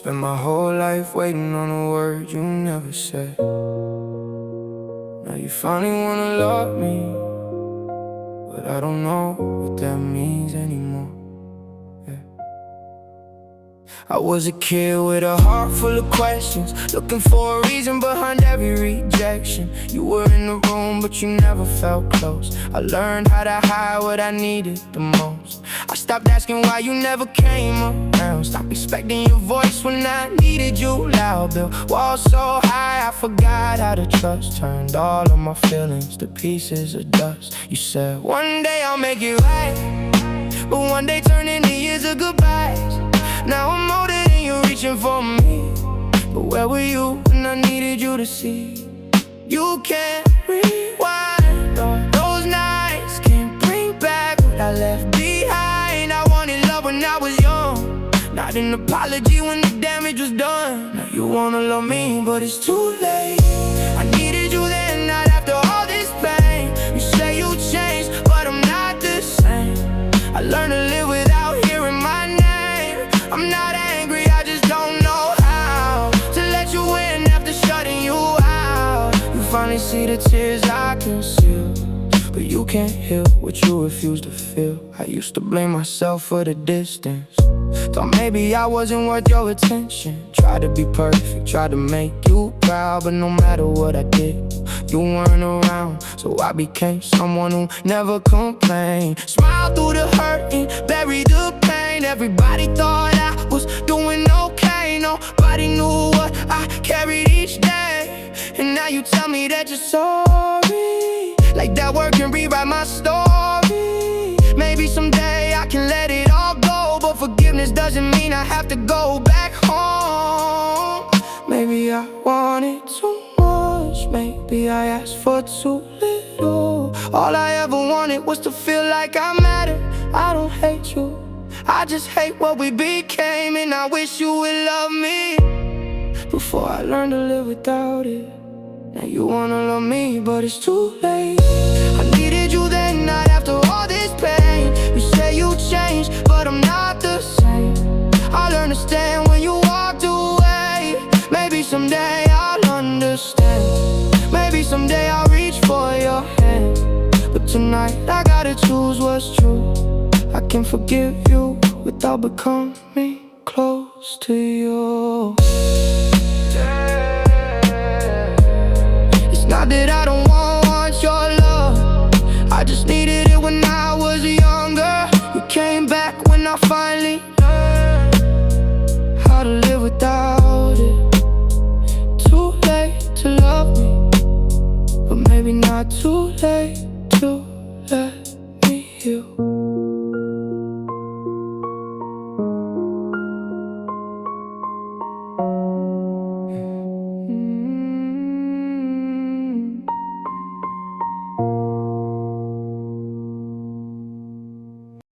Spent my whole life waiting on a word you never said. Now you finally wanna love me, but I don't know what that means anymore. I was a kid with a heart full of questions, looking for a reason behind every rejection. You were in the room, but you never felt close. I learned how to hide what I needed the most. I stopped asking why you never came around. Stopped expecting your voice when I needed you loud. Built walls so high, I forgot how to trust. Turned all of my feelings to pieces of dust. You said, one day I'll make it right, but one day turned into years of goodbyes. Now I'm older and you're reaching for me, but where were you when I needed you to see? You can't rewind all those nights, can't bring back what I left behind. I wanted love when I was young, not an apology when the damage was done. Now you wanna love me, but it's too late. I needed you then, not after all this pain. You say you changed, but I'm not the same. I learned to live without hearing my name. I'm not angry, I just don't know how to let you in after shutting you out. You finally see the tears I conceal, but you can't heal what you refuse to feel. I used to blame myself for the distance, thought maybe I wasn't worth your attention. Tried to be perfect, tried to make you proud, but no matter what I did, you weren't around. So I became someone who never complained. Smiled through the hurt and buried the pain. Everybody thought I was doing okay, nobody knew what I carried each day. And now you tell me that you're sorry, like that word can rewrite my story. Maybe someday I can let it all go, but forgiveness doesn't mean I have to go back home. Maybe I wanted too much, maybe I asked for too little. All I ever wanted was to feel like I mattered. I don't hate you, I just hate what we became, and I wish you would love me before I learned to live without it. Now you wanna love me, but it's too late. I needed you then, not after all this pain. You say you changed, but I'm not the same. I learned to stand when you walked away. Maybe someday I'll understand. Maybe someday I'll reach for your hand. But tonight I gotta choose what's true. I can forgive you without becoming close to you. It's not that I don't want your love, I just needed it when I was younger. You came back when I finally learned how to live without it. Too late to love me, but maybe not too late to let me heal.